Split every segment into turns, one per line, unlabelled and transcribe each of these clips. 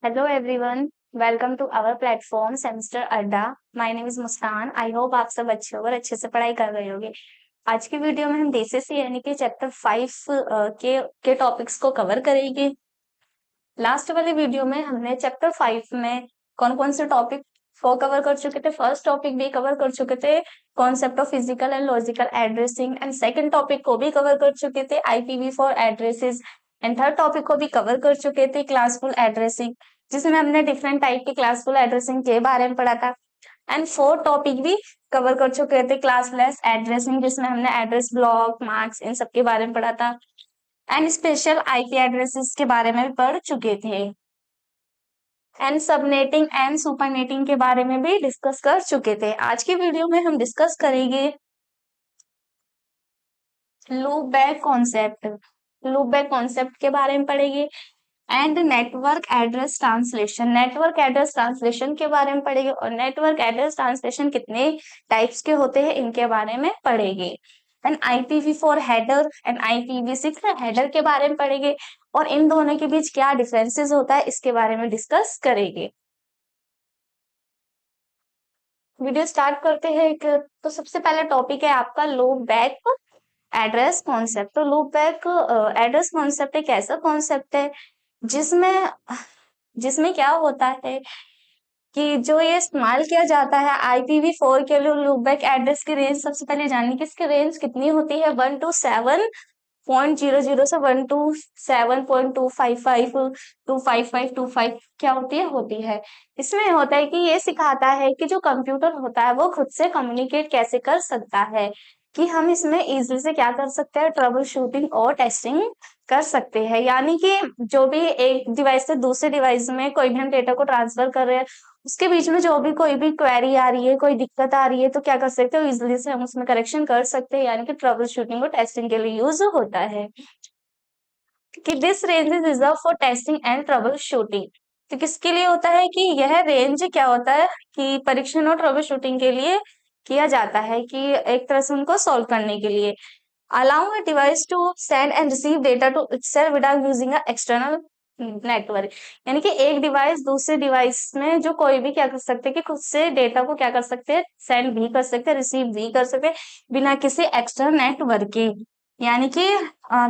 Hello everyone. Welcome to our platform semester Adda. My name is Muskan. I hope आप सब अच्छे हो और अच्छे से पढ़ाई कर रहे होगे। आज की वीडियो में हम डीसीसी यानी कि चैप्टर 5 के टॉपिक्स को कवर करेंगे। लास्ट वाली वीडियो में हमने चैप्टर 5 में कौन कौन से टॉपिक को कवर कर चुके थे। फर्स्ट टॉपिक भी कवर कर चुके थे, concept of physical and logical addressing, and second topic को भी कवर कर चुके थे, IPv for addresses, and third topic को भी कवर कर चुके थे, क्लासफुल एड्रेसिंग, जिसमें हमने डिफरेंट टाइप की क्लासफुल एड्रेसिंग के बारे में पढ़ा था। एंड फोर्थ टॉपिक भी कवर कर चुके थे, क्लासलेस एड्रेसिंग, जिसमें हमने एड्रेस ब्लॉक, मार्क्स, इन सब के बारे में पढ़ा था। एंड स्पेशल आईपी एड्रेसेस के बारे में भी पढ़ चुके थे। एंड सबनेटिंग एंड सुपरनेटिंग के बारे में भी डिस्कस कर चुके थे। आज की वीडियो में हम डिस्कस करेंगे loop back concept. Loop back concept के बारे में पढ़ेंगे and network address translation. Network address translation के बारे में पढ़ेंगे और नेटवर्क एड्रेस ट्रांसलेशन कितने टाइप्स के होते हैं इनके बारे में पढ़ेंगे। And IPv4 header and IPv6 header के बारे में पढ़ेंगे और इन दोनों के बीच क्या डिफरेंसेस होता है इसके बारे में डिस्कस करेंगे। वीडियो स्टार्ट करते हैं। एक तो सबसे पहला टॉपिक है आपका लूप बैक एड्रेस कॉन्सेप्ट। तो लूप बैक एड्रेस कॉन्सेप्ट एक ऐसा कॉन्सेप्ट है जिसमें जिसमें क्या होता है कि जो ये इस्तेमाल किया जाता है IPv4 के लिए लूप बैक एड्रेस की रेंज, सबसे पहले जानने की इसकी रेंज कितनी होती है। 1 to 7.00 से 1 to 7.255 25525 क्या होती है। इसमें होता है कि ये सिखाता है कि जो कंप्यूटर होता है वो खुद से कम्युनिकेट कैसे कर सकता है, कि हम इसमें इजीली से क्या कर सकते हैं, ट्रबल शूटिंग और टेस्टिंग कर सकते हैं। यानी कि जो भी एक डिवाइस से दूसरे डिवाइस में कोई भी हम डेटा को ट्रांसफर कर रहे हैं, उसके बीच में जो भी कोई भी क्वेरी आ रही है, कोई दिक्कत आ रही है, तो क्या कर सकते हो, इजिली से हम उसमें करेक्शन कर सकते हैं। यानी कि ट्रबल शूटिंग और टेस्टिंग के लिए यूज होता है। कि this range is reserve for testing and trouble shooting. तो किसके लिए होता है कि यह रेंज क्या होता है कि परीक्षण और ट्रबल शूटिंग के लिए किया जाता है, कि एक तरह से उनको सॉल्व करने के लिए। allowing a device to send and receive data to itself without using a external network. यानी कि एक डिवाइस दूसरे डिवाइस में जो कोई भी क्या कर सकते हैं कि खुद से डेटा को क्या कर सकते हैं, सेंड भी कर सकते हैं, रिसीव भी कर सकते हैं, बिना किसी एक्सटर्नल नेटवर्क के। यानी कि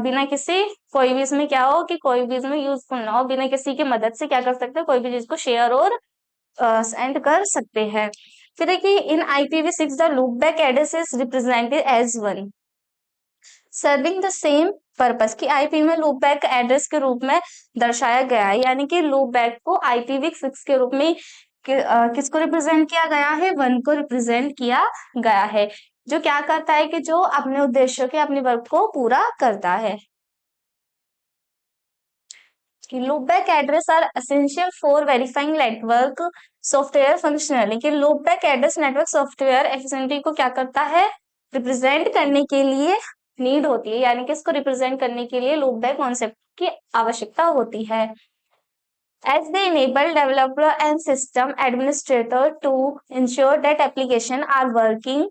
बिना किसी कोई भी इसमें क्या हो कि कोई भी इसमें यूजफुल ना हो, बिना किसी की मदद से क्या कर सकते हैं, कोई भी चीज को शेयर और सेंड कर सकते हैं। फिर है कि in IPv6 the loop back address is represented as one serving the same purpose, की आईपी में लूप बैक एड्रेस के रूप में दर्शाया गया है। यानी कि लूप बैक को IPv6 के रूप में किसको रिप्रेजेंट किया गया है, वन को रिप्रेजेंट किया गया है, जो क्या करता है कि जो अपने उद्देश्यों के अपने वर्क को पूरा करता है। Loop back address are essential for verifying network software functional. कि loop back address network software efficiency को क्या करता है, रिप्रेजेंट करने के लिए नीड होती है। यानी कि इसको रिप्रेजेंट करने के लिए लूप बैक कॉन्सेप्ट की आवश्यकता होती है। as they enable developer and system administrator to ensure that application are working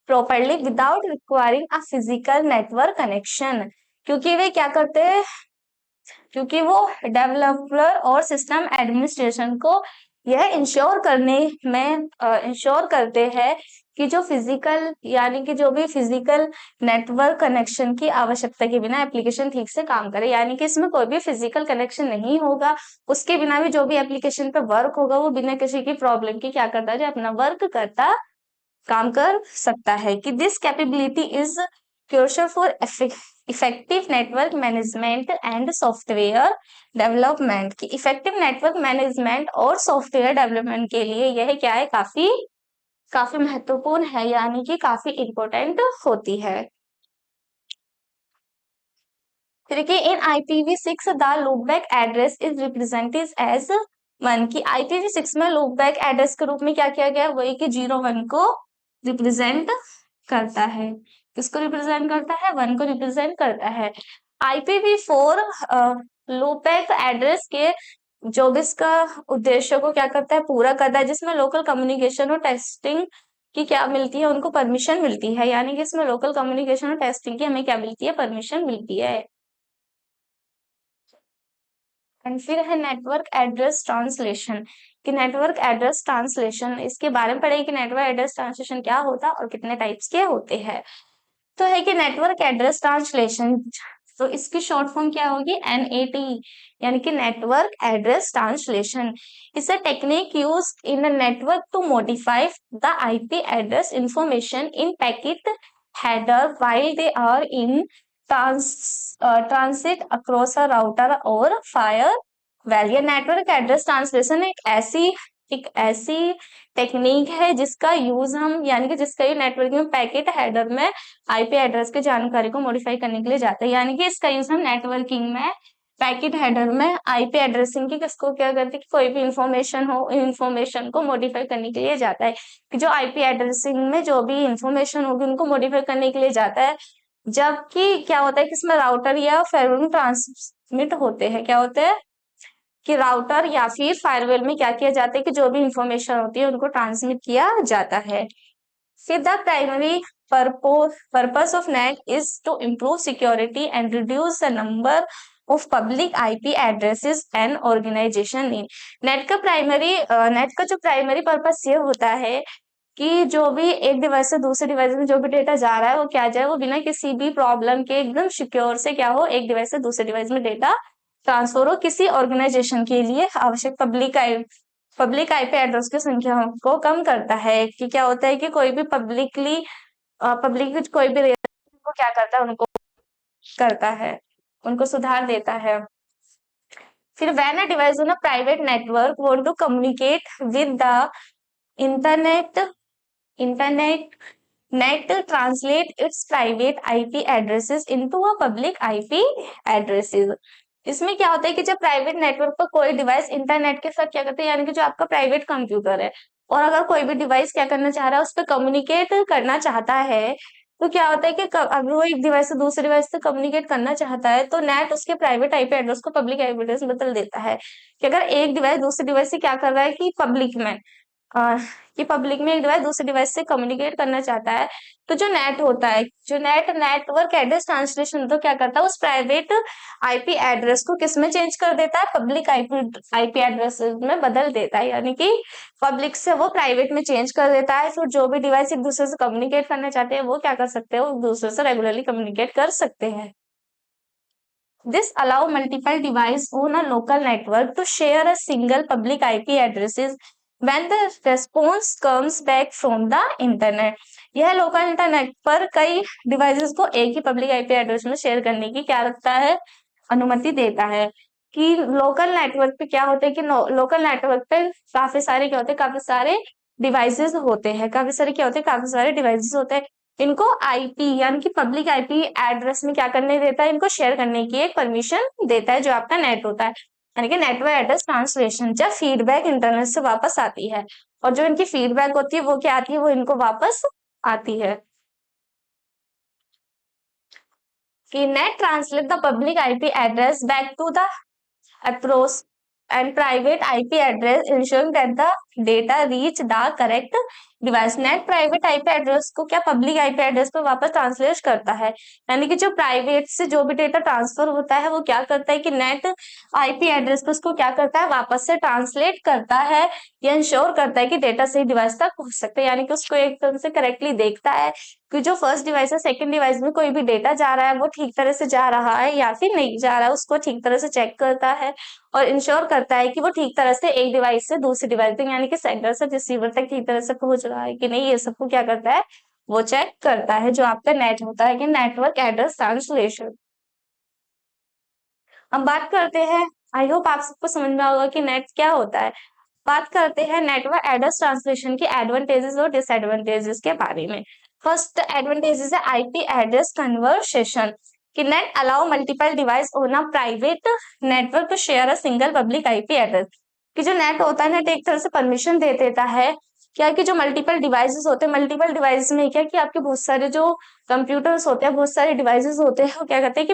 properly without requiring a physical network connection। क्योंकि वे क्या करते हैं, क्योंकि वो डेवलपर और सिस्टम एडमिनिस्ट्रेशन को यह इंश्योर करने में इंश्योर करते हैं कि जो फिजिकल यानी कि जो भी फिजिकल नेटवर्क कनेक्शन की आवश्यकता के बिना एप्लीकेशन ठीक से काम करे। यानी कि इसमें कोई भी फिजिकल कनेक्शन नहीं होगा, उसके बिना भी जो भी एप्लीकेशन पे वर्क होगा वो बिना किसी की प्रॉब्लम की क्या करता है, जो अपना वर्क करता काम कर सकता है। कि this capability is crucial for effective network management and software development. की इफेक्टिव नेटवर्क मैनेजमेंट और सॉफ्टवेयर डेवलपमेंट के लिए यह क्या है, काफी काफी महत्वपूर्ण है, यानी कि काफी इंपॉर्टेंट होती है। फिर कि in IPv6 the loop back address is represented as one. की IPv6 में लूप बैक एड्रेस के रूप में क्या किया गया, वही कि 01 को रिप्रेजेंट करता है। किसको रिप्रेजेंट करता है, वन को रिप्रेजेंट करता है। IPv4 लूप बैक एड्रेस के जो भी इसका उद्देश्य को क्या करता है, पूरा करता है, जिसमें लोकल कम्युनिकेशन और टेस्टिंग की क्या मिलती है, उनको परमिशन मिलती है। यानी कि इसमें लोकल कम्युनिकेशन और टेस्टिंग की हमें क्या मिलती है, परमिशन मिलती है। एंड फिर है नेटवर्क एड्रेस ट्रांसलेशन, कि नेटवर्क एड्रेस ट्रांसलेशन इसके बारे में पढ़ेंगे कि नेटवर्क एड्रेस ट्रांसलेशन क्या होता है और कितने टाइप्स के होते हैं। तो है कि नेटवर्क एड्रेस ट्रांसलेशन, तो इसकी शॉर्ट फॉर्म क्या होगी, एनएटी, यानी कि network address translation. It's a technique use in a network to modify the IP address information in packet header while they are in transit across a router और firewall. Network address translation एक ऐसी technique है जिसका use हम, यानी कि जिसका ये नेटवर्किंग में पैकेट हेडर में आईपी एड्रेस की जानकारी को मॉडिफाई करने के लिए जाता है, यानी कि इसका यूज हम नेटवर्किंग में पैकेट हेडर में आईपी एड्रेसिंग की किसको क्या करते हैं कि कोई भी इंफॉर्मेशन हो, इंफॉर्मेशन को मॉडिफाई करने के लिए जाता है, कि जो आईपी एड्रेसिंग में जो भी इंफॉर्मेशन होगी उनको मॉडिफाई करने के लिए जाता है। जबकि क्या होता है कि इसमें राउटर या फेयरवेल ट्रांसमिट होते हैं, क्या होते हैं कि राउटर या फिर फायरवेल में क्या किया जाता है कि जो भी इंफॉर्मेशन होती है उनको ट्रांसमिट किया जाता है। फिर the primary purpose of NAT is to improve security and reduce the number of public IP addresses an organization need. Net का जो प्राइमरी पर्पस ये होता है कि जो भी एक डिवाइस से दूसरे डिवाइस में जो भी डेटा जा रहा है वो क्या जाए, वो बिना किसी भी प्रॉब्लम के एकदम सिक्योर से क्या हो, एक डिवाइस से दूसरे डिवाइस में डेटा ट्रांसफर हो। किसी ऑर्गेनाइजेशन के लिए आवश्यक पब्लिक आईपी एड्रेस की संख्या को कम करता है, कि क्या होता है कि कोई भी पब्लिक कोई भी को क्या करता है, उनको करता है, उनको सुधार देता है। फिर when a device on a private network want to communicate with the internet internet NAT translate its private IP addresses into a public IP addresses. इसमें क्या होता है कि जब प्राइवेट नेटवर्क पर कोई डिवाइस इंटरनेट के साथ क्या करते हैं, यानी कि जो आपका प्राइवेट कंप्यूटर है और अगर कोई भी डिवाइस क्या करना चाह रहा है उस पर कम्युनिकेट करना चाहता है, तो क्या होता है कि अगर वो एक डिवाइस से दूसरे डिवाइस से कम्युनिकेट करना चाहता है तो नेट उसके प्राइवेट आईपी एड्रेस को पब्लिक आईपी एड्रेस बदल देता है। कि अगर एक डिवाइस दूसरे डिवाइस से क्या कर रहा है कि पब्लिक में एक डिवाइस दूसरे डिवाइस से कम्युनिकेट करना चाहता है, तो जो नेट होता है, जो नेटवर्क एड्रेस ट्रांसलेशन तो क्या करता है उस प्राइवेट आईपी एड्रेस को किस में चेंज कर देता है, पब्लिक आईपी एड्रेस में बदल देता है, यानी कि पब्लिक से वो प्राइवेट में चेंज कर देता है। फिर जो भी डिवाइस एक दूसरे से कम्युनिकेट करना चाहते हैं वो क्या कर सकते हैं, वो एक दूसरे से रेगुलरली कम्युनिकेट कर सकते हैं। This allow multiple device on a local network to share a single public IP addresses when the response comes back from the internet. यह लोकल इंटरनेट पर कई डिवाइसेस को एक ही पब्लिक आईपी एड्रेस में share करने की क्या रखता है, अनुमति देता है। कि लोकल नेटवर्क पे क्या होता है कि लोकल नेटवर्क पे काफी सारे क्या होते हैं, काफी सारे डिवाइसेस होते हैं, काफी सारे क्या होते हैं, काफी सारे डिवाइसेस होते हैं। इनको आईपी यानी कि पब्लिक आईपी एड्रेस में क्या करने देता है, इनको शेयर करने की एक परमिशन देता है जो आपका नेट होता है, यानी कि नेटवर्क एड्रेस ट्रांसलेशन। जब फीडबैक इंटरनेट से वापस आती है और जो इनकी फीडबैक होती है वो क्या आती है, वो इनको वापस आती है। कि NAT translate the public IP address back to the approach and private IP address ensuring that the data reach the correct device. Net private IP address को क्या पब्लिक आईपी एड्रेस पे वापस ट्रांसलेट करता है, यानी कि जो प्राइवेट से जो भी डेटा ट्रांसफर होता है वो क्या करता है कि नेट आईपी एड्रेस पे उसको क्या करता है, वापस से ट्रांसलेट करता है, या इंश्योर करता है कि डेटा सही डिवाइस तक पहुंच सकता है, यानी कि उसको एक तरह से करेक्टली देखता है कि जो फर्स्ट डिवाइस है सेकंड डिवाइस में कोई भी डेटा जा रहा है वो ठीक तरह से जा रहा है या फिर नहीं जा रहा है, उसको ठीक तरह से चेक करता है और इंश्योर करता है कि वो ठीक तरह से एक डिवाइस से दूसरी डिवाइस तक, यानी कि सेंडर से रिसीवर तक ठीक तरह से पहुंच रहा है कि नहीं, ये सबको क्या करता है, वो चेक करता है, जो आपका नेट होता है कि नेटवर्क एड्रेस ट्रांसलेशन। हम बात करते हैं, आई होप आप सबको समझ में होगा कि नेट क्या होता है। बात करते हैं नेटवर्क एड्रेस ट्रांसलेशन के एडवांटेजेस और डिसएडवांटेजेस के बारे में। फर्स्ट एडवांटेजेस है आईपी एड्रेस कन्वर्सेशन, कि NAT allow multiple device on a private network to share a single public IP address. कि जो नेट होता है, नेट एक तरह से परमिशन दे देता है क्या कि जो मल्टीपल डिवाइसेस होते हैं, मल्टीपल डिवाइसेस में क्या कि आपके बहुत सारे जो कंप्यूटर्स होते हैं, बहुत सारे डिवाइसेस होते हैं, वो क्या करते हैं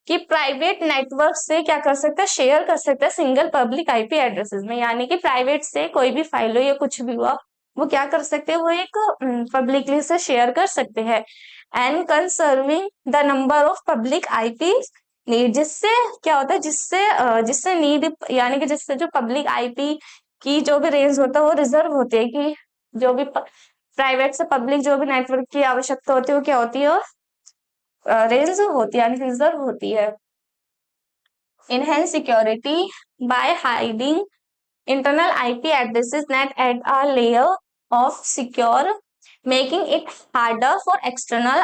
कि प्राइवेट नेटवर्क से क्या कर सकता है, शेयर कर सकता है सिंगल पब्लिक आईपी एड्रेसेस में, यानी कि प्राइवेट से कोई भी फाइल हो या कुछ भी हुआ वो क्या कर सकते हैं, वो एक पब्लिकली से शेयर कर सकते हैं। And conserving the number of public IP, need, जिससे क्या होता है, जिससे नीड यानी कि जिससे जो पब्लिक आईपी की जो भी रेंज होता है वो रिजर्व होती है, कि जो भी प्राइवेट से पब्लिक जो भी नेटवर्क की आवश्यकता होती है वो क्या होती है, रेंज होती है यानी रिजर्व होती है। Enhance security bye hiding internal IP addresses that add a layer of secure, making it harder for external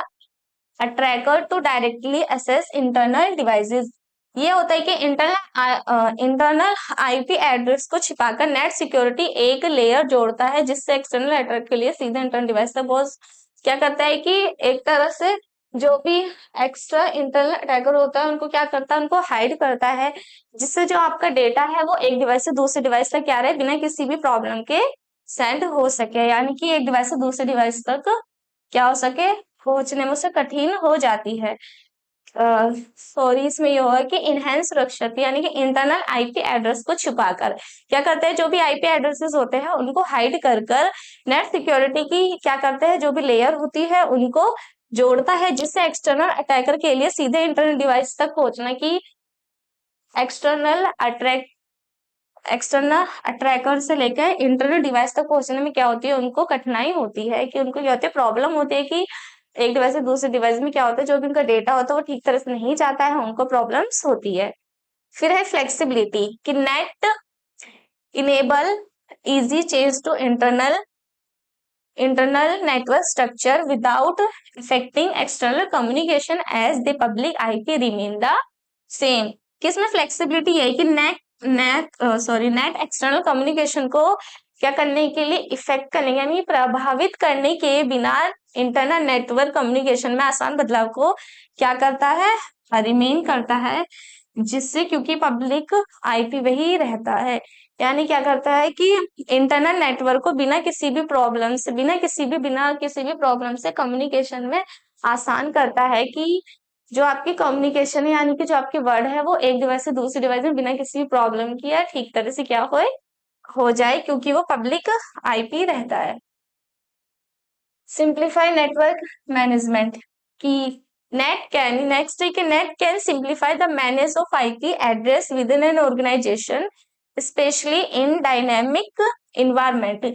attacker to directly access internal devices। ये होता है कि इंटरनल आईपी एड्रेस को छिपाकर नेट सिक्योरिटी एक लेयर जोड़ता है, जिससे एक्सटर्नल अटैक के लिए सीधे इंटरनल डिवाइस तक पहुंच क्या करता है कि एक तरह से जो भी एक्स्ट्रा इंटरनल अटैकर होता है उनको क्या करता है, उनको हाइड करता है, जिससे जो आपका डेटा है वो एक डिवाइस से दूसरे डिवाइस तक क्या रहे, बिना किसी भी प्रॉब्लम के सेंड हो सके, यानी कि एक डिवाइस से दूसरे डिवाइस तक क्या हो सके, पहुंचने में उसे कठिन हो जाती है। सॉरी, इसमें ये होगा कि इनहेंस सुरक्षा यानी कि इंटरनल आईपी एड्रेस को छुपाकर क्या करते हैं, जो भी आईपी एड्रेसेस होते हैं उनको हाइड कर कर नेट सिक्योरिटी की क्या करते हैं, जो भी लेयर होती है उनको जोड़ता है, जिससे एक्सटर्नल अटैकर के लिए सीधे इंटरनल डिवाइस तक पहुंचना की एक्सटर्नल अट्रैक एक्सटर्नल अट्रैकर से लेकर इंटरनल डिवाइस तक पहुंचने में क्या होती है, उनको कठिनाई होती है, कि उनको क्या होती है, प्रॉब्लम होती है कि एक डिवाइस से दूसरे डिवाइस में क्या होता है, जो भी उनका डेटा होता है वो ठीक तरह से नहीं जाता है, उनको प्रॉब्लम्स होती है। फिर है फ्लेक्सिबिलिटी, कि NAT enable easy change to internal network structure without affecting external communication as the public IP remain the same। किसमें फ्लेक्सिबिलिटी है कि नेट एक्सटर्नल कम्युनिकेशन को क्या करने के लिए, इफेक्ट करने यानी प्रभावित करने के बिना इंटरनल नेटवर्क कम्युनिकेशन में आसान बदलाव को क्या करता है, रिमेन करता है, जिससे क्योंकि पब्लिक आईपी वही रहता है, यानी क्या करता है कि इंटरनल नेटवर्क को बिना किसी भी प्रॉब्लम से कम्युनिकेशन में आसान करता है, कि जो आपकी कम्युनिकेशन है यानी कि जो आपके वर्ड है वो एक डिवाइस से दूसरी डिवाइस में बिना किसी प्रॉब्लम की या ठीक तरह से क्या हो जाए, क्योंकि वो पब्लिक आईपी रहता है। सिंप्लीफाई नेटवर्क मैनेजमेंट, की नेक्स्ट है कि NAT can simplify the manage of IP address with in an organization specially in dynamic environment.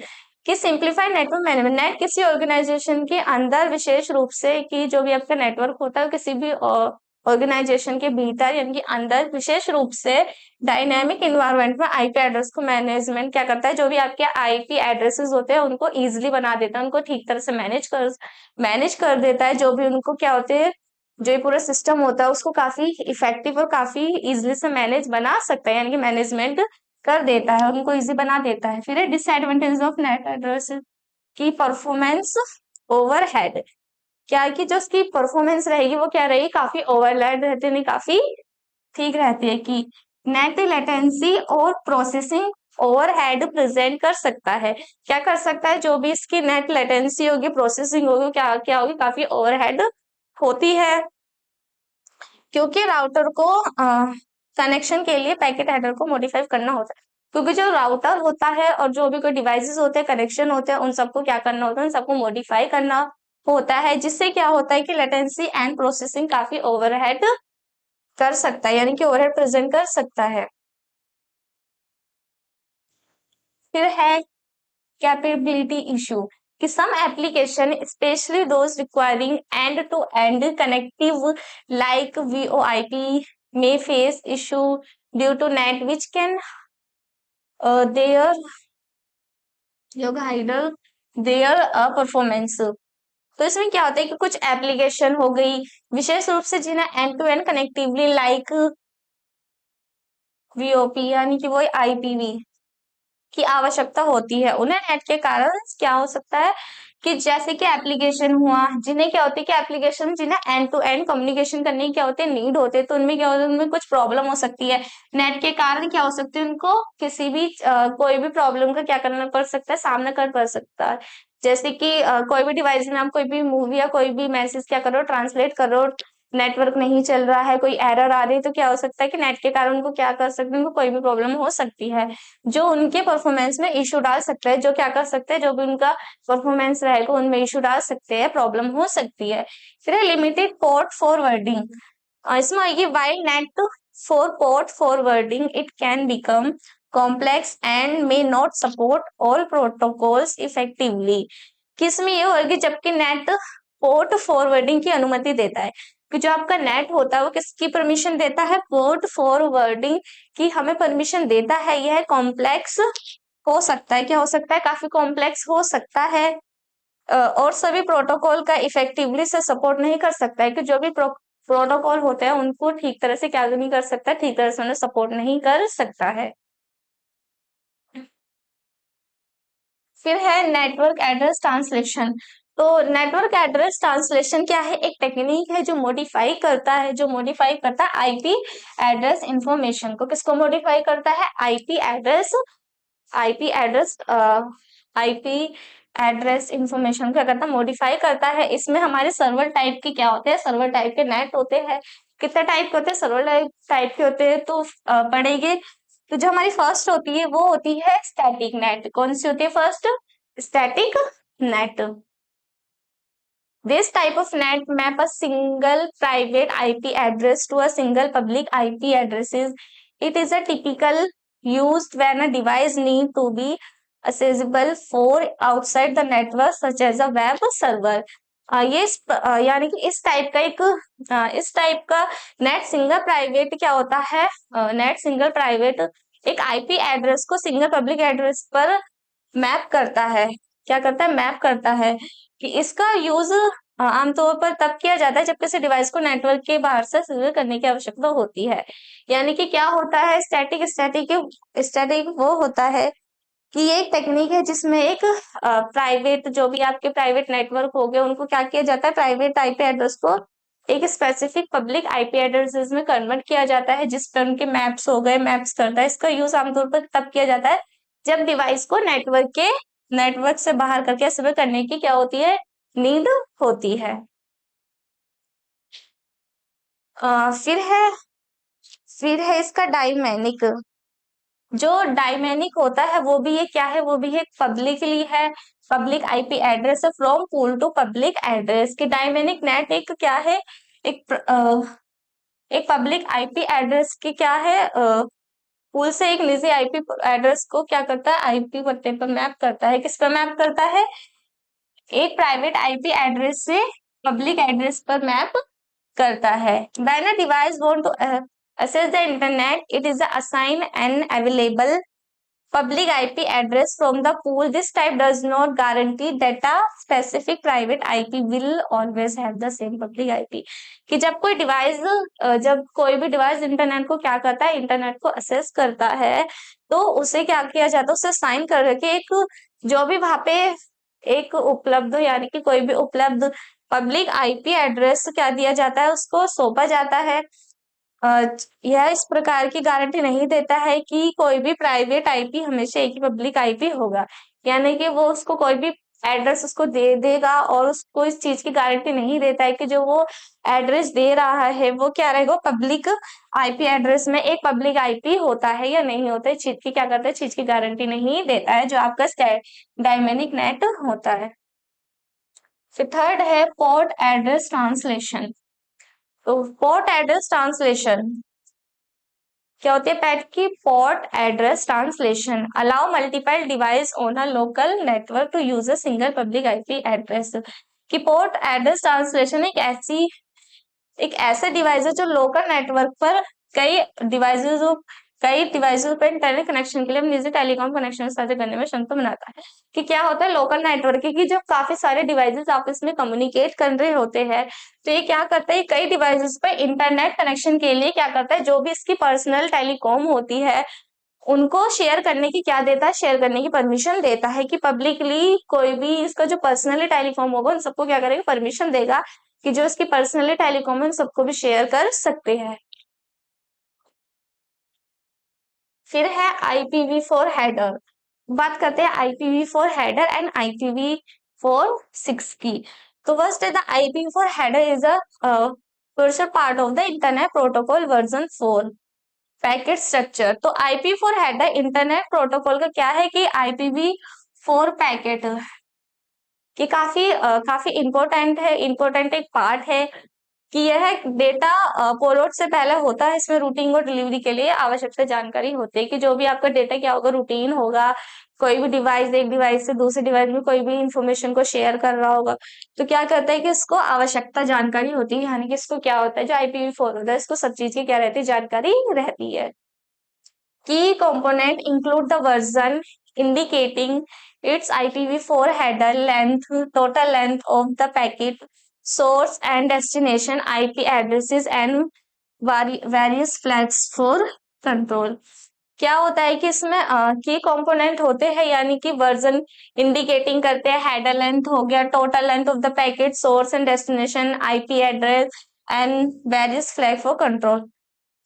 कि सिंप्लीफाई नेटवर्क मैनेजमेंट, नेट किसी ऑर्गेनाइजेशन के अंदर विशेष रूप से, कि जो भी आपका नेटवर्क होता है किसी भी ऑर्गेनाइजेशन के भीतर यानी कि अंदर विशेष रूप से डायनेमिक इन्वायरमेंट में आईपी एड्रेस को मैनेजमेंट क्या करता है, जो भी आपके आईपी एड्रेसेस होते हैं उनको इजीली बना देता है, उनको ठीक तरह से मैनेज कर देता है, जो भी उनको क्या होते हैं, जो ये पूरा सिस्टम होता है उसको काफी इफेक्टिव और काफी इजीली से मैनेज बना सकता है, यानी कि मैनेजमेंट कर देता है, उनको इजी बना देता है। फिर डिसएडवांटेज ऑफ नेट एड्रेस की परफॉर्मेंस ओवरहेड, क्या है कि जो उसकी परफॉर्मेंस रहेगी वो क्या रहेगी, काफी ओवरलैड रहती है, नहीं काफी ठीक रहती है, कि नेट लेटेंसी और प्रोसेसिंग ओवरहेड प्रेजेंट कर सकता है, क्या कर सकता है, जो भी इसकी नेट लेटेंसी होगी, प्रोसेसिंग होगी, क्या क्या होगी, काफी ओवरहेड होती है, क्योंकि राउटर को कनेक्शन के लिए पैकेट हेडर को मॉडिफाई करना होता है, क्योंकि जो राउटर होता है और जो भी कोई डिवाइसेस होते हैं, कनेक्शन होते हैं, उन सबको क्या करना होता है, उन सबको मॉडिफाई करना होता है, जिससे क्या होता है कि लेटेंसी एंड प्रोसेसिंग काफी ओवरहेड कर सकता है, यानी कि ओवरहेड प्रेजेंट कर सकता है। फिर है कैपेबिलिटी इशू, कि some application specially those requiring end to end connective like VoIP may face issue due to net which can their hinder their performance. तो इसमें क्या होता है कि कुछ एप्लीकेशन हो गई विशेष रूप से जिन्हें end to end connectively like VoP यानी कि वो IPV की आवश्यकता होती है, उन्हें नेट के कारण क्या हो सकता है, कि जैसे कि एप्लीकेशन हुआ जिन्हें क्या होती है कि एप्लीकेशन जिन्हें एंड टू एंड कम्युनिकेशन करने की क्या होते हैं, नीड होते हैं, तो उनमें क्या होता है, उनमें कुछ प्रॉब्लम हो सकती है, नेट के कारण क्या हो सकती है, उनको किसी भी कोई भी प्रॉब्लम का क्या करना पड़ सकता है, सामना कर पड़ सकता है, जैसे कि कोई भी डिवाइस में आप कोई भी मूवी या कोई भी मैसेज क्या करो, ट्रांसलेट करो, नेटवर्क नहीं चल रहा है, कोई एरर आ रही है, तो क्या हो सकता है कि नेट के कारण उनको क्या कर सकते हैं, उनको कोई भी प्रॉब्लम हो सकती है, जो उनके परफॉर्मेंस में इश्यू डाल सकता है, जो क्या कर सकते हैं, जो भी उनका परफॉर्मेंस रहेगा उनमें इश्यू डाल सकते हैं, प्रॉब्लम हो सकती है। फिर लिमिटेड पोर्ट फॉरवर्डिंग, इसमें आएगी while net for port forwarding it can become complex and may not support all protocols effectively. किसमें ये होगी जबकि नेट पोर्ट फॉरवर्डिंग की अनुमति देता है कि जो आपका नेट होता है वो किसकी परमिशन देता है, पोर्ट फॉरवर्डिंग की हमें परमिशन देता है। यह कॉम्प्लेक्स हो सकता है, क्या हो सकता है, काफी कॉम्प्लेक्स हो सकता है और सभी प्रोटोकॉल का इफेक्टिवली से सपोर्ट नहीं कर सकता है कि जो भी प्रोटोकॉल होते हैं उनको ठीक तरह से क्या नहीं कर सकता, ठीक तरह से उन्हें सपोर्ट नहीं कर सकता है। फिर है नेटवर्क एड्रेस ट्रांसलेशन। तो नेटवर्क एड्रेस ट्रांसलेशन क्या है, एक टेक्निक है जो मॉडिफाई करता है, आईपी एड्रेस इंफॉर्मेशन को। किसको मॉडिफाई करता है, IP address IP address information क्या करता है, मॉडिफाई करता है। इसमें हमारे सर्वर टाइप के क्या होते हैं, सर्वर टाइप के नेट होते हैं। कितने टाइप के होते हैं, सर्वर टाइप के होते हैं, तो पढ़ेंगे। तो जो हमारी फर्स्ट होती है वो होती है स्टैटिक नेट। कौन सी होती है first, static net. This type of net map a single private IP address to a single public IP addresses. It is a typical used when a device need to be accessible for outside the network such as a web server. यानी कि इस type का net single private क्या होता है, net single private एक IP address को single public address पर मैप करता है। क्या करता है, मैप करता है। कि इसका यूज आमतौर पर तब किया जाता है जब किसी डिवाइस को नेटवर्क के बाहर से सर्व करने की आवश्यकता होती है। यानी कि क्या होता है, स्टैटिक वो होता है कि ये एक टेक्निक है जिसमें एक प्राइवेट, जो भी आपके प्राइवेट नेटवर्क हो गए उनको क्या किया जाता है, प्राइवेट आईपी एड्रेस को एक स्पेसिफिक पब्लिक आईपी एड्रेसेस में कन्वर्ट किया जाता है, जिस पर उनके मैप्स हो गए, मैप्स करता है। इसका यूज आमतौर पर तब किया जाता है जब डिवाइस को नेटवर्क से बाहर करके सर्व करने की क्या होती है, नीड होती है। अ, फिर है फिर है इसका डायमेनिक। जो डायमेनिक होता है वो भी ये क्या है, वो भी एक पब्लिकली है, पब्लिक आईपी एड्रेस है from pool to public address. की डायमेनिक नेट एक क्या है, एक एक पब्लिक आईपी एड्रेस की क्या है, पूल से एक निजी आईपी एड्रेस को क्या करता है, आईपी पते पर मैप करता है। किस पर मैप करता है, एक प्राइवेट आईपी एड्रेस से पब्लिक एड्रेस पर मैप करता है। When a device want to access the internet, it is assign an available public IP address from the pool. This type does not guarantee that a specific private IP will always have the same public IP. कि जब कोई भी device internet को क्या करता है, internet को assess करता है, तो उसे क्या किया जाता है, उसे साइन करके एक जो भी वहां पे एक उपलब्ध, यानी कि कोई भी उपलब्ध पब्लिक आईपी एड्रेस क्या दिया जाता है, उसको सौंपा जाता है। अ, यह इस प्रकार की गारंटी नहीं देता है कि कोई भी प्राइवेट आईपी हमेशा एक ही पब्लिक आईपी होगा। यानी कि वो उसको कोई भी एड्रेस उसको दे देगा और उसको इस चीज की गारंटी नहीं देता है कि जो वो एड्रेस दे रहा है वो क्या रहेगा, पब्लिक आईपी एड्रेस में एक पब्लिक आईपी होता है या नहीं होता है, चीज की क्या करता है, चीज की गारंटी नहीं देता है, जो आपका डायमेनिक नेट होता है। फिर थर्ड है पोर्ट एड्रेस ट्रांसलेशन। तो पोर्ट एड्रेस ट्रांसलेशन क्या होती है, पैट की port address translation allow multiple device on a local network to use a single public IP address. की पोर्ट एड्रेस ट्रांसलेशन एक ऐसे डिवाइस है जो लोकल नेटवर्क पर कई डिवाइसेस कई डिवाइसेस पर इंटरनेट कनेक्शन के लिए निजी टेलीकॉम कनेक्शन साझा करने में क्षमता बनाता है। कि क्या होता है, लोकल नेटवर्क की जब काफी सारे डिवाइसेस आपस में कम्युनिकेट कर रहे होते हैं, तो ये क्या करता है, कई डिवाइसेस पर इंटरनेट कनेक्शन के लिए क्या करता है, जो भी इसकी पर्सनल टेलीकॉम होती है उनको शेयर करने की क्या देता है, शेयर करने की परमिशन देता है। कि पब्लिकली कोई भी इसका जो पर्सनली टेलीकॉम होगा उन सबको क्या करेगा, परमिशन देगा कि जो इसकी पर्सनली टेलीकॉम है उन सबको भी शेयर कर सकते हैं। फिर है IPv4 हेडर। बात करते हैं IPv4 हेडर एंड IPv4 की। तो फर्स्ट है the IPv4 header is a crucial part of the internet protocol version 4 packet structure. तो IPv4 हेडर इंटरनेट प्रोटोकॉल का क्या है कि IPv4 पैकेट कि काफी इंपॉर्टेंट है, इंपॉर्टेंट एक पार्ट है कि यह डेटा पोलोड से पहले होता है। इसमें रूटिंग और डिलीवरी के लिए आवश्यक से जानकारी होती है कि जो भी आपका डेटा क्या होगा, रूटीन होगा। कोई भी डिवाइस एक डिवाइस से दूसरे डिवाइस में कोई भी इंफॉर्मेशन को शेयर कर रहा होगा, तो क्या करता है कि इसको आवश्यकता जानकारी होती है, यानी कि इसको क्या होता है, जो IPv4 होता है इसको सब चीज की क्या रहती है, जानकारी रहती है। Key component include the version indicating its IPv4 header length, total length of the packet, source and destination IP addresses and various flags for control। क्या होता है कि इसमें की कंपोनेंट होते हैं, यानी कि वर्जन इंडिकेटिंग करते हैं, हेडर लेंथ हो गया, total length of the packet, source and destination, IP address and various flag for control.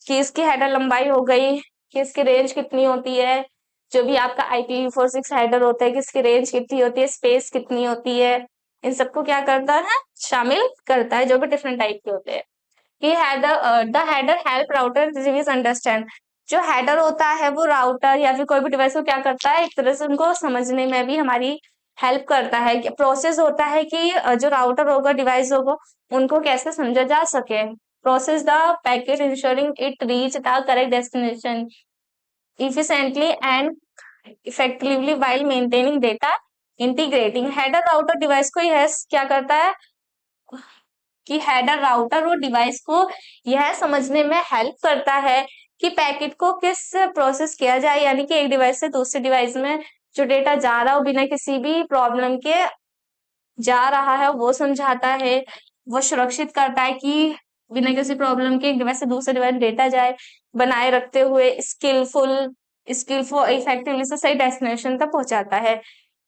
कि इसकी हेडर लंबाई हो गई, कि इसकी रेंज कितनी होती है, जो भी आपका IPv4 हेडर होता है कि इसकी रेंज कितनी होती है, स्पेस कितनी होती है, इन सबको क्या करता है, शामिल करता है, जो भी डिफरेंट टाइप के होते हैं। कि header the header help router receivers understand. जो हेडर होता है वो राउटर या फिर कोई भी डिवाइस को क्या करता है, एक तरह से उनको समझने में भी हमारी हेल्प करता है। कि प्रोसेस होता है कि जो राउटर होगा, डिवाइस होगा, उनको कैसे समझा जा सके। Process the packet ensuring it reach the correct destination efficiently and effectively while maintaining data integrating। Header router device को यह क्या करता है कि हेडर राउटर और डिवाइस को यह समझने में हेल्प करता है कि पैकेट को किस प्रोसेस किया जाए, यानी कि एक डिवाइस से दूसरे डिवाइस में जो डेटा जा रहा हो बिना किसी भी प्रॉब्लम के जा रहा है वो समझाता है। वो सुरक्षित करता है कि बिना किसी प्रॉब्लम के एक डिवाइस से दूसरे डिवाइस डेटा जाए, बनाए रखते हुए स्किलफुल स्किलफुल इफेक्टिवली से सही डेस्टिनेशन तक पहुंचाता है।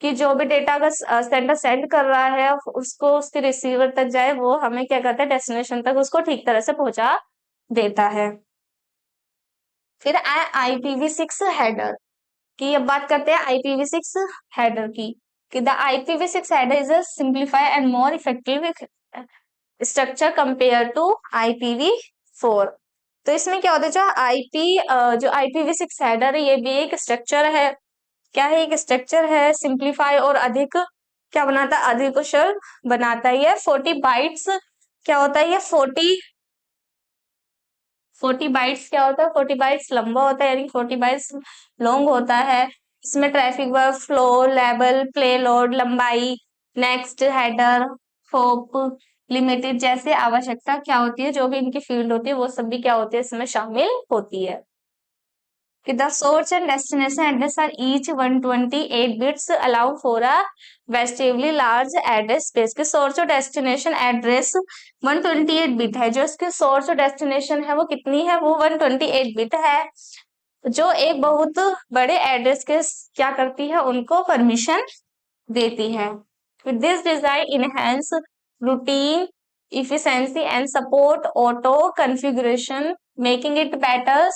कि जो भी डेटा अगर सेंडर सेंड कर रहा है उसको उसके रिसीवर तक जाए, वो हमें क्या करता है, डेस्टिनेशन तक उसको ठीक तरह से पहुंचा देता है। फिर IPv6 हेडर की अब बात करते हैं IPv6 हेडर की। कि the IPv6 header is a simplified and more effective structure compare to IPv4। तो इसमें क्या होता है, जो IPv6 हेडर है ये भी एक स्ट्रक्चर है। क्या है, एक स्ट्रक्चर है, सिंप्लीफाई और अधिक क्या बनाता है, अधिक कुशल बनाता है। ये 40 बाइट्स क्या होता है, ये 40 बाइट्स क्या होता है, 40 बाइट्स लंबा होता है, यानी 40 बाइट्स लॉन्ग होता है। इसमें traffic work flow, level, play load, लंबाई, नेक्स्ट, हेडर, होप, लिमिटेड जैसे आवश्यकता क्या होती है, जो भी इनकी फील्ड होती है वो सब भी क्या होती है, इसमें शामिल होती है। कि the source and destination address are each 128 bits allow for a vastly large address space। कि source और destination address 128 बिट है, जो इसके source और destination है वो कितनी है, वो 128 बिट है, जो एक बहुत बड़े एड्रेस के क्या करती है, उनको परमिशन देती है। With this design enhance routine efficiency and support auto configuration, making it better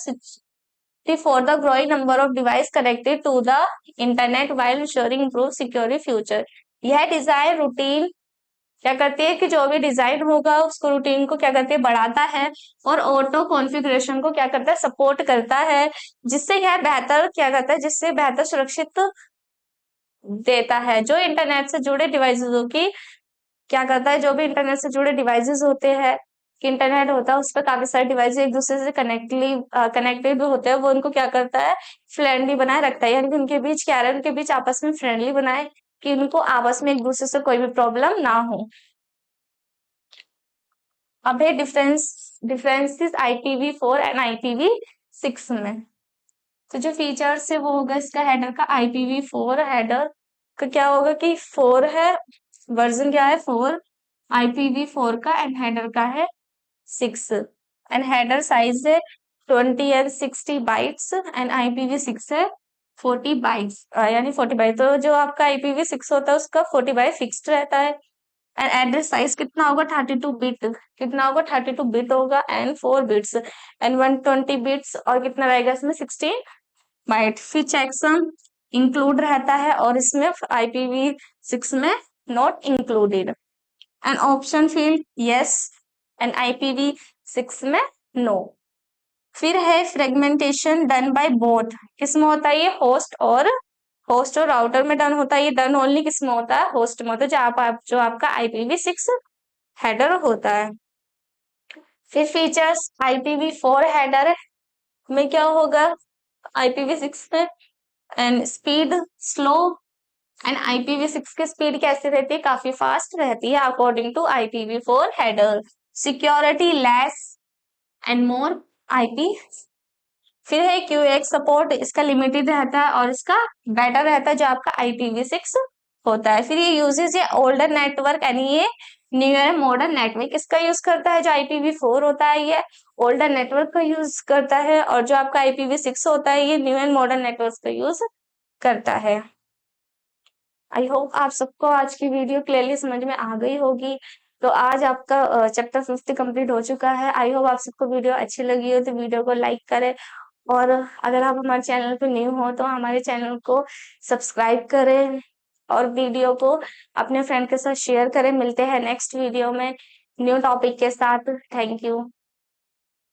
for the growing number of devices connected to the internet while ensuring improved security future। यह डिजाइन रूटीन क्या करती है कि जो भी design होगा उसको routine को क्या करती है, बढ़ाता है, और ऑटो कॉन्फ़िगरेशन को क्या करता है, सपोर्ट करता है, जिससे यह बेहतर क्या करता है, जिससे बेहतर सुरक्षित देता है। जो इंटरनेट से जुड़े डिवाइसेस की क्या करता है, जो भी इंटरनेट से जुड़े डिवाइसेस होते हैं, कि इंटरनेट होता है उस पर काफी सारे डिवाइस एक दूसरे से कनेक्टेड भी होते हैं, वो उनको क्या करता है, फ्रेंडली बनाए रखता है, यानी कि उनके बीच क्या है, उनके बीच आपस में फ्रेंडली बनाए, कि उनको आपस में एक दूसरे से कोई भी प्रॉब्लम ना हो। अब है डिफरेंसेस IPv4 एंड IPv6 में। तो जो फीचर्स है वो होगा इसका हेडर का, IPv4 हेडर का क्या होगा कि 4 है, वर्जन क्या है 4 IPv4 का, एंड हेडर का है 6, एंड हेडर साइज है 20 एंड 60 बाइट्स, एंड IPv6 है 40 बाइट्स, यानी 40 बाइट। तो जो आपका IPv6 होता है उसका 40 बाइट फिक्स्ड रहता है। एंड एड्रेस साइज कितना होगा, 32 बिट, कितना होगा 32 बिट होगा, एंड 4 बिट्स, एंड 120 बिट्स, और कितना रहेगा इसमें 16 बाइट। फिर चेकसम इंक्लूड रहता है, और इसमें IPv6 में not included, and option field yes, and IPv6 में नो। फिर है फ्रेगमेंटेशन डन बाय बोथ, किसमें होता है ये, होस्ट और राउटर में डन होता है। ये डन ओनली किसमें होता है, होस्ट में होता है, जो आपका IPv6 हेडर होता है। फिर फीचर्स IPv4 हेडर में क्या होगा, IPv6 में and speed slow, and IPv6 की स्पीड कैसे रहती है, काफी फास्ट रहती है according to IPv4 header. Security less and more IP। फिर है QX सपोर्ट, इसका लिमिटेड रहता है और इसका बेटर रहता है जो आपका IPv6 होता है। फिर ये यूजेज है ओल्डर नेटवर्क यानी ये न्यूअर मॉडर्न नेटवर्क इसका यूज करता है। जो IPv4 होता है ये ओल्डर नेटवर्क का यूज करता है, और जो आपका IPv6 होता है ये न्यूअर मॉडर्न नेटवर्क का यूज करता है। आई होप आप सबको आज की वीडियो क्लियरली समझ में आ गई होगी। तो आज आपका चैप्टर 50 कंप्लीट हो चुका है। आई होप आप सबको वीडियो अच्छी लगी हो तो वीडियो को लाइक करें, और अगर आप हमारे चैनल पे न्यू हो तो हमारे चैनल को सब्सक्राइब करें, और वीडियो को अपने फ्रेंड के साथ शेयर करें। मिलते हैं नेक्स्ट वीडियो में न्यू टॉपिक के साथ। Thank you.